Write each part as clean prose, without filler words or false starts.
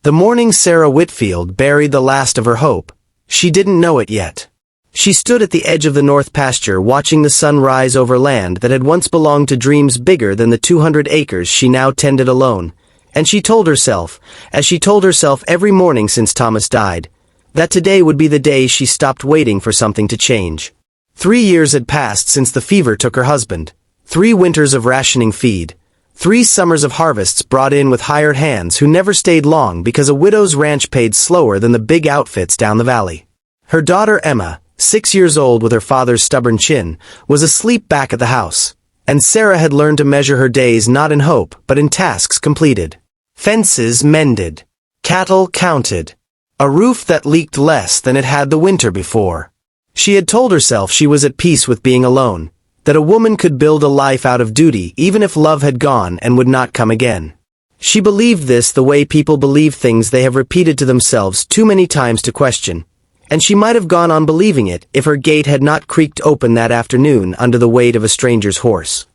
The morning Sarah Whitfield buried the last of her hope. She didn't know it yet. She stood at the edge of the north pasture watching the sun rise over land that had once belonged to dreams bigger than the 200 acres she now tended alone, and she told herself, as she told herself every morning since Thomas died, that today would be the day she stopped waiting for something to change. 3 years had passed since the fever took her husband, 3 winters of rationing feed, 3 summers of harvests brought in with hired hands who never stayed long because a widow's ranch paid slower than the big outfits down the valley. Her daughter Emma, 6 years old with her father's stubborn chin, was asleep back at the house, and Sarah had learned to measure her days not in hope but in tasks completed. Fences mended. Cattle counted. A roof that leaked less than it had the winter before. She had told herself she was at peace with being alone, that a woman could build a life out of duty even if love had gone and would not come again. She believed this the way people believe things they have repeated to themselves too many times to question, and she might have gone on believing it if her gate had not creaked open that afternoon under the weight of a stranger's horse.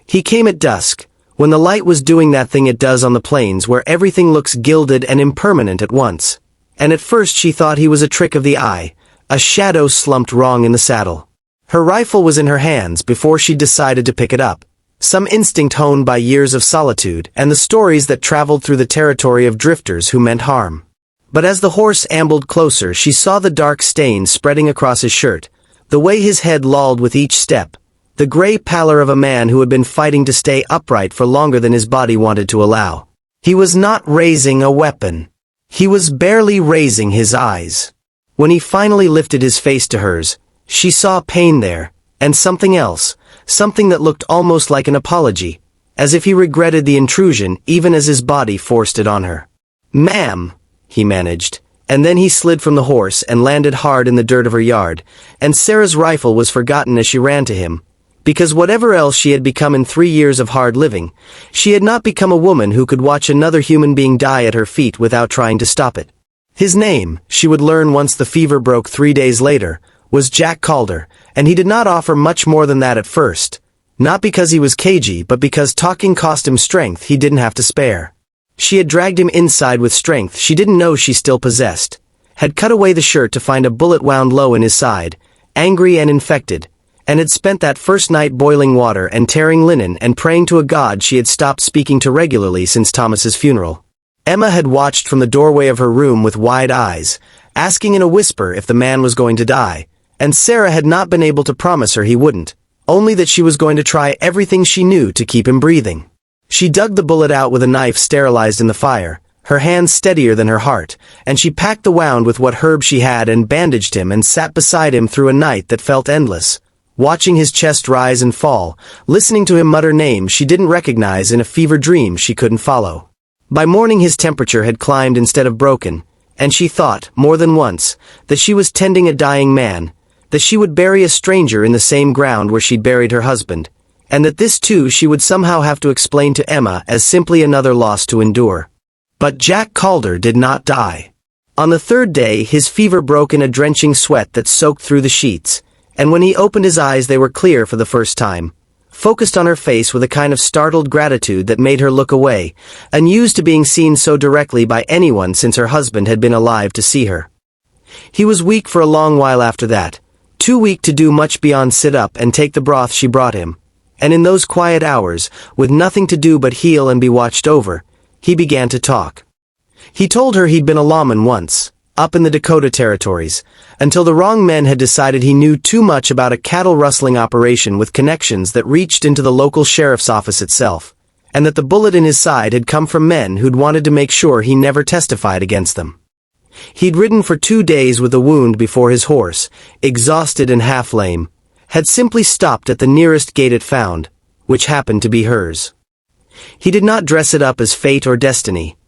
He came at dusk, when the light was doing that thing it does on the plains where everything looks gilded and impermanent at once, and at first she thought he was a trick of the eye, a shadow slumped wrong in the saddle. Her rifle was in her hands before she decided to pick it up, some instinct honed by years of solitude and the stories that traveled through the territory of drifters who meant harm. But as the horse ambled closer she saw the dark stain spreading across his shirt, the way his head lolled with each step, the gray pallor of a man who had been fighting to stay upright for longer than his body wanted to allow. He was not raising a weapon. He was barely raising his eyes. When he finally lifted his face to hers, she saw pain there, and something else, something that looked almost like an apology, as if he regretted the intrusion even as his body forced it on her. "Ma'am," he managed, and then he slid from the horse and landed hard in the dirt of her yard, and Sarah's rifle was forgotten as she ran to him, because whatever else she had become in 3 years of hard living, she had not become a woman who could watch another human being die at her feet without trying to stop it. His name, she would learn once the fever broke 3 days later, was Jack Calder, and he did not offer much more than that at first, not because he was cagey but because talking cost him strength he didn't have to spare. She had dragged him inside with strength she didn't know she still possessed, had cut away the shirt to find a bullet wound low in his side, angry and infected, and had spent that first night boiling water and tearing linen and praying to a god she had stopped speaking to regularly since Thomas's funeral. Emma had watched from the doorway of her room with wide eyes, asking in a whisper if the man was going to die, and Sarah had not been able to promise her he wouldn't, only that she was going to try everything she knew to keep him breathing. She dug the bullet out with a knife sterilized in the fire, her hands steadier than her heart, and she packed the wound with what herb she had and bandaged him and sat beside him through a night that felt endless, watching his chest rise and fall, listening to him mutter names she didn't recognize in a fever dream she couldn't follow. By morning his temperature had climbed instead of broken, and she thought, more than once, that she was tending a dying man, that she would bury a stranger in the same ground where she'd buried her husband, and that this too she would somehow have to explain to Emma as simply another loss to endure. But Jack Calder did not die. On the 3rd day his fever broke in a drenching sweat that soaked through the sheets, and when he opened his eyes they were clear for the first time, focused on her face with a kind of startled gratitude that made her look away, unused to being seen so directly by anyone since her husband had been alive to see her. He was weak for a long while after that, too weak to do much beyond sit up and take the broth she brought him, and in those quiet hours, with nothing to do but heal and be watched over, he began to talk. He told her he'd been a lawman once, up in the Dakota territories, until the wrong men had decided he knew too much about a cattle rustling operation with connections that reached into the local sheriff's office itself, and that the bullet in his side had come from men who'd wanted to make sure he never testified against them. He'd ridden for 2 days with a wound before his horse, exhausted and half lame, had simply stopped at the nearest gate it found, which happened to be hers. He did not dress it up as fate or destiny.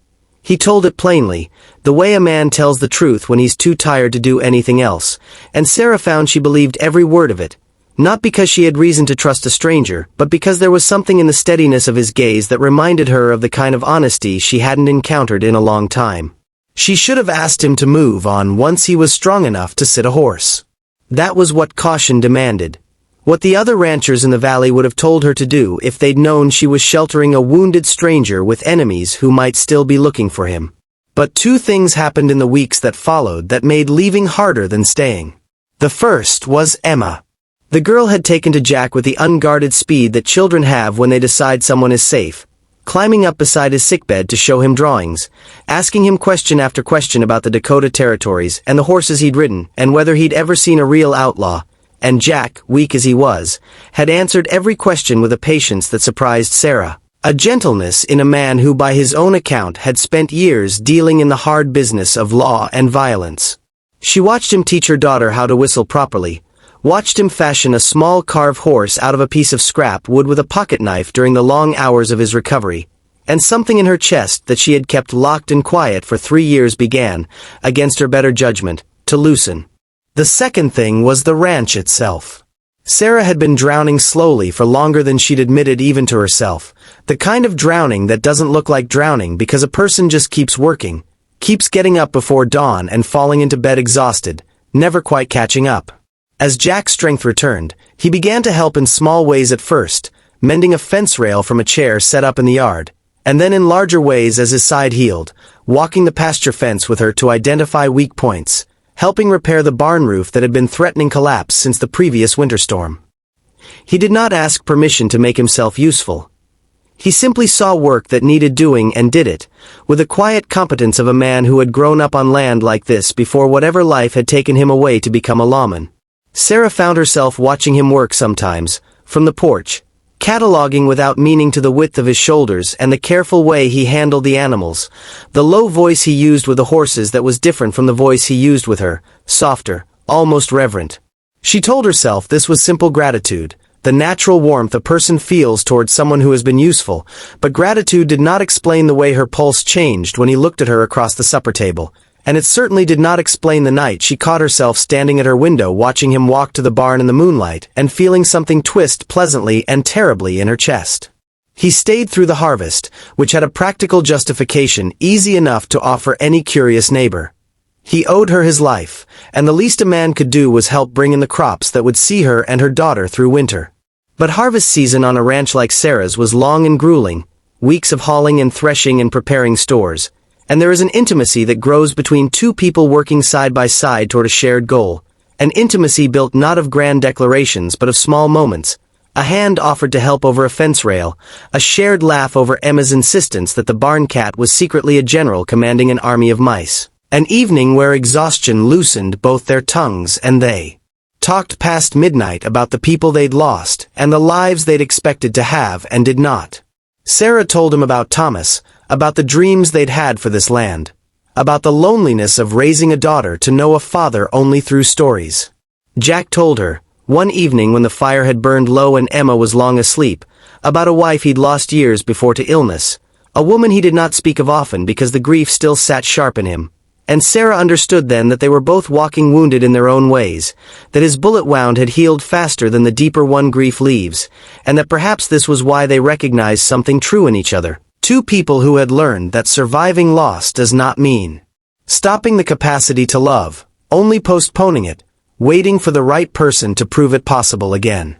He told it plainly, the way a man tells the truth when he's too tired to do anything else, and Sarah found she believed every word of it, not because she had reason to trust a stranger, but because there was something in the steadiness of his gaze that reminded her of the kind of honesty she hadn't encountered in a long time. She should have asked him to move on once he was strong enough to sit a horse. That was what caution demanded. What the other ranchers in the valley would have told her to do if they'd known she was sheltering a wounded stranger with enemies who might still be looking for him. But two things happened in the weeks that followed that made leaving harder than staying. The first was Emma. The girl had taken to Jack with the unguarded speed that children have when they decide someone is safe, climbing up beside his sickbed to show him drawings, asking him question after question about the Dakota territories and the horses he'd ridden and whether he'd ever seen a real outlaw, and Jack, weak as he was, had answered every question with a patience that surprised Sarah. A gentleness in a man who by his own account had spent years dealing in the hard business of law and violence. She watched him teach her daughter how to whistle properly, watched him fashion a small carved horse out of a piece of scrap wood with a pocket knife during the long hours of his recovery, and something in her chest that she had kept locked and quiet for 3 years began, against her better judgment, to loosen. The second thing was the ranch itself. Sarah had been drowning slowly for longer than she'd admitted even to herself, the kind of drowning that doesn't look like drowning because a person just keeps working, keeps getting up before dawn and falling into bed exhausted, never quite catching up. As Jack's strength returned, he began to help in small ways at first, mending a fence rail from a chair set up in the yard, and then in larger ways as his side healed, walking the pasture fence with her to identify weak points, helping repair the barn roof that had been threatening collapse since the previous winter storm. He did not ask permission to make himself useful. He simply saw work that needed doing and did it, with the quiet competence of a man who had grown up on land like this before whatever life had taken him away to become a lawman. Sarah found herself watching him work sometimes, from the porch, cataloging without meaning to the width of his shoulders and the careful way he handled the animals, the low voice he used with the horses that was different from the voice he used with her, softer, almost reverent. She told herself this was simple gratitude, the natural warmth a person feels towards someone who has been useful, but gratitude did not explain the way her pulse changed when he looked at her across the supper table, and it certainly did not explain the night she caught herself standing at her window watching him walk to the barn in the moonlight and feeling something twist pleasantly and terribly in her chest. He stayed through the harvest, which had a practical justification easy enough to offer any curious neighbor. He owed her his life, and the least a man could do was help bring in the crops that would see her and her daughter through winter. But harvest season on a ranch like Sarah's was long and grueling, weeks of hauling and threshing and preparing stores, and there is an intimacy that grows between two people working side by side toward a shared goal, an intimacy built not of grand declarations but of small moments, a hand offered to help over a fence rail, a shared laugh over Emma's insistence that the barn cat was secretly a general commanding an army of mice, an evening where exhaustion loosened both their tongues and they talked past midnight about the people they'd lost and the lives they'd expected to have and did not. Sarah told him about Thomas, about the dreams they'd had for this land, about the loneliness of raising a daughter to know a father only through stories. Jack told her, one evening when the fire had burned low and Emma was long asleep, about a wife he'd lost years before to illness, a woman he did not speak of often because the grief still sat sharp in him. And Sarah understood then that they were both walking wounded in their own ways, that his bullet wound had healed faster than the deeper one grief leaves, and that perhaps this was why they recognized something true in each other. Two people who had learned that surviving loss does not mean stopping the capacity to love, only postponing it, waiting for the right person to prove it possible again.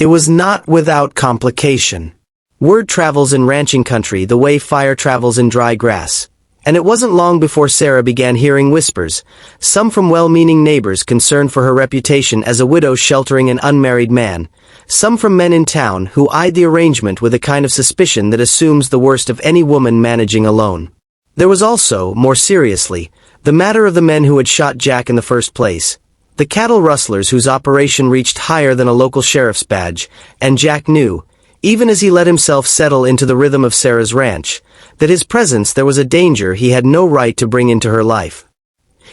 It was not without complication. Word travels in ranching country the way fire travels in dry grass. And it wasn't long before Sarah began hearing whispers, some from well-meaning neighbors concerned for her reputation as a widow sheltering an unmarried man, some from men in town who eyed the arrangement with a kind of suspicion that assumes the worst of any woman managing alone. There was also, more seriously, the matter of the men who had shot Jack in the first place, the cattle rustlers whose operation reached higher than a local sheriff's badge, and Jack knew, even as he let himself settle into the rhythm of Sarah's ranch, that his presence there was a danger he had no right to bring into her life.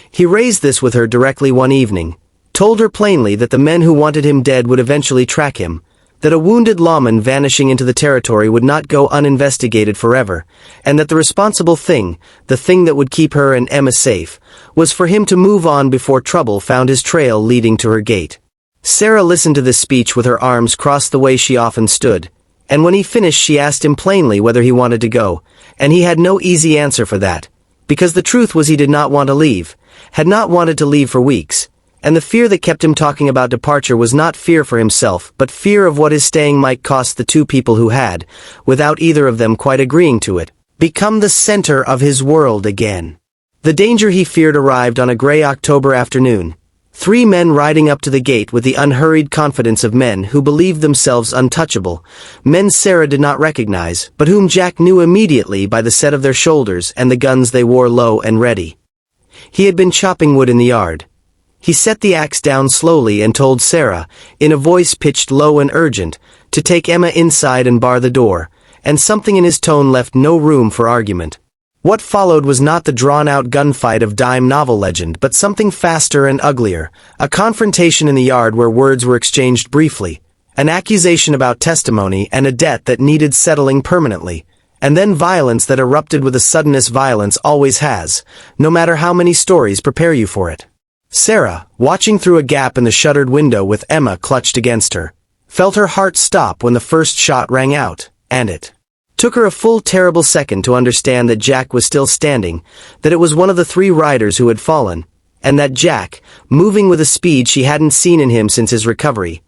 He raised this with her directly one evening, told her plainly that the men who wanted him dead would eventually track him, that a wounded lawman vanishing into the territory would not go uninvestigated forever, and that the responsible thing, the thing that would keep her and Emma safe, was for him to move on before trouble found his trail leading to her gate. Sarah listened to this speech with her arms crossed the way she often stood, and when he finished she asked him plainly whether he wanted to go, and he had no easy answer for that, because the truth was he did not want to leave, had not wanted to leave for weeks, and the fear that kept him talking about departure was not fear for himself but fear of what his staying might cost the two people who had, without either of them quite agreeing to it, become the center of his world again. The danger he feared arrived on a gray October afternoon. 3 men riding up to the gate with the unhurried confidence of men who believed themselves untouchable, men Sarah did not recognize, but whom Jack knew immediately by the set of their shoulders and the guns they wore low and ready. He had been chopping wood in the yard. He set the axe down slowly and told Sarah, in a voice pitched low and urgent, to take Emma inside and bar the door, and something in his tone left no room for argument. What followed was not the drawn-out gunfight of dime novel legend, but something faster and uglier, a confrontation in the yard where words were exchanged briefly, an accusation about testimony and a debt that needed settling permanently, and then violence that erupted with the suddenness violence always has, no matter how many stories prepare you for it. Sarah, watching through a gap in the shuttered window with Emma clutched against her, felt her heart stop when the first shot rang out, and it took her a full terrible second to understand that Jack was still standing, that it was one of the 3 riders who had fallen, and that Jack, moving with a speed she hadn't seen in him since his recovery,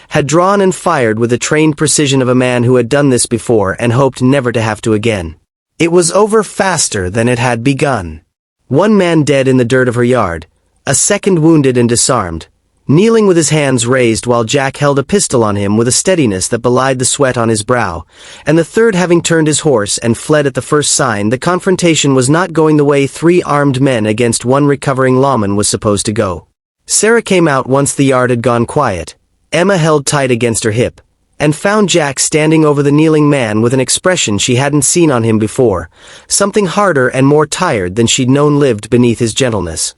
had drawn and fired with the trained precision of a man who had done this before and hoped never to have to again. It was over faster than it had begun. 1 man dead in the dirt of her yard, a second wounded and disarmed, kneeling with his hands raised while Jack held a pistol on him with a steadiness that belied the sweat on his brow, and the third having turned his horse and fled at the first sign. The confrontation was not going the way 3 armed men against 1 recovering lawman was supposed to go. Sarah came out once the yard had gone quiet, Emma held tight against her hip, and found Jack standing over the kneeling man with an expression she hadn't seen on him before, something harder and more tired than she'd known lived beneath his gentleness.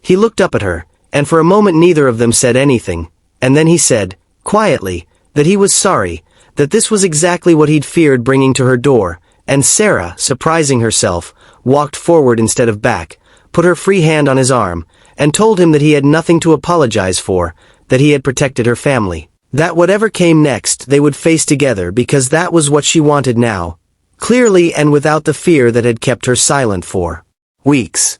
He looked up at her, and for a moment neither of them said anything, and then he said, quietly, that he was sorry, that this was exactly what he'd feared bringing to her door, and Sarah, surprising herself, walked forward instead of back, put her free hand on his arm, and told him that he had nothing to apologize for, that he had protected her family, that whatever came next they would face together because that was what she wanted now, clearly and without the fear that had kept her silent for weeks.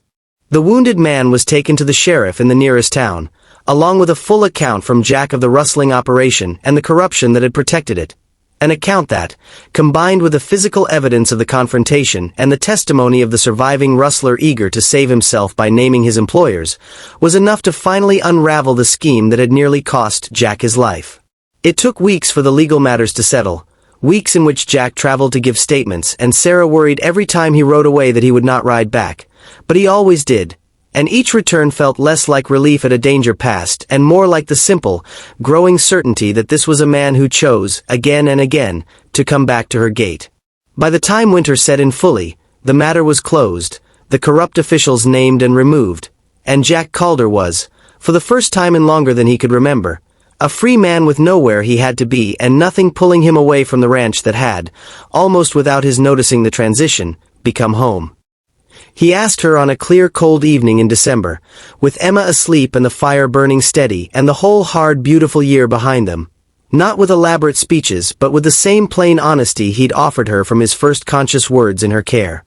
The wounded man was taken to the sheriff in the nearest town, along with a full account from Jack of the rustling operation and the corruption that had protected it. An account that, combined with the physical evidence of the confrontation and the testimony of the surviving rustler eager to save himself by naming his employers, was enough to finally unravel the scheme that had nearly cost Jack his life. It took weeks for the legal matters to settle, weeks in which Jack traveled to give statements, and Sarah worried every time he rode away that he would not ride back. But he always did, and each return felt less like relief at a danger past and more like the simple, growing certainty that this was a man who chose, again and again, to come back to her gate. By the time winter set in fully, the matter was closed, the corrupt officials named and removed, and Jack Calder was, for the first time in longer than he could remember, a free man with nowhere he had to be and nothing pulling him away from the ranch that had, almost without his noticing the transition, become home. He asked her on a clear cold evening in December, with Emma asleep and the fire burning steady and the whole hard beautiful year behind them, not with elaborate speeches but with the same plain honesty he'd offered her from his first conscious words in her care.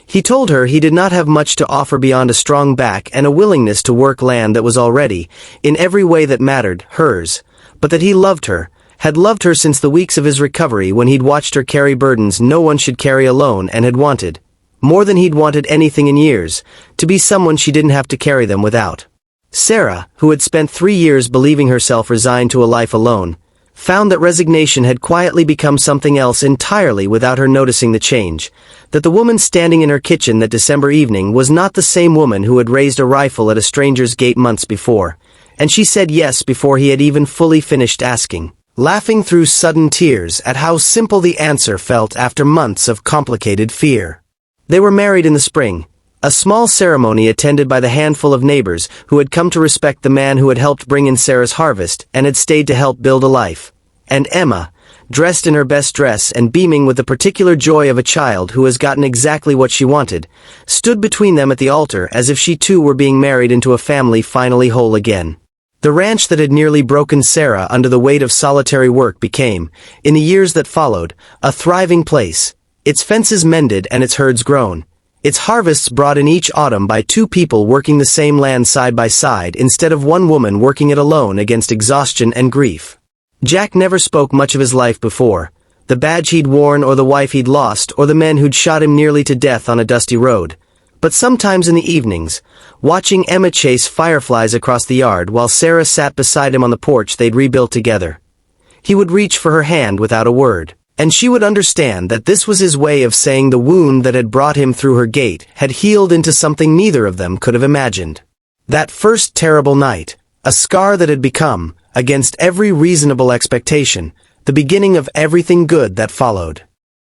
He told her he did not have much to offer beyond a strong back and a willingness to work land that was already, in every way that mattered, hers, but that he loved her, had loved her since the weeks of his recovery when he'd watched her carry burdens no one should carry alone and had wanted, more than he'd wanted anything in years, to be someone she didn't have to carry them without. Sarah, who had spent 3 years believing herself resigned to a life alone, found that resignation had quietly become something else entirely without her noticing the change, that the woman standing in her kitchen that December evening was not the same woman who had raised a rifle at a stranger's gate months before, and she said yes before he had even fully finished asking, laughing through sudden tears at how simple the answer felt after months of complicated fear. They were married in the spring, a small ceremony attended by the handful of neighbors who had come to respect the man who had helped bring in Sarah's harvest and had stayed to help build a life. And Emma, dressed in her best dress and beaming with the particular joy of a child who has gotten exactly what she wanted, stood between them at the altar as if she too were being married into a family finally whole again. The ranch that had nearly broken Sarah under the weight of solitary work became, in the years that followed, a thriving place, its fences mended and its herds grown, its harvests brought in each autumn by 2 people working the same land side by side instead of one woman working it alone against exhaustion and grief. Jack never spoke much of his life before, the badge he'd worn or the wife he'd lost or the men who'd shot him nearly to death on a dusty road, But sometimes in the evenings, watching Emma chase fireflies across the yard while Sarah sat beside him on the porch they'd rebuilt together, he would reach for her hand without a word, and she would understand that this was his way of saying the wound that had brought him through her gate had healed into something neither of them could have imagined. That first terrible night, a scar that had become, against every reasonable expectation, the beginning of everything good that followed.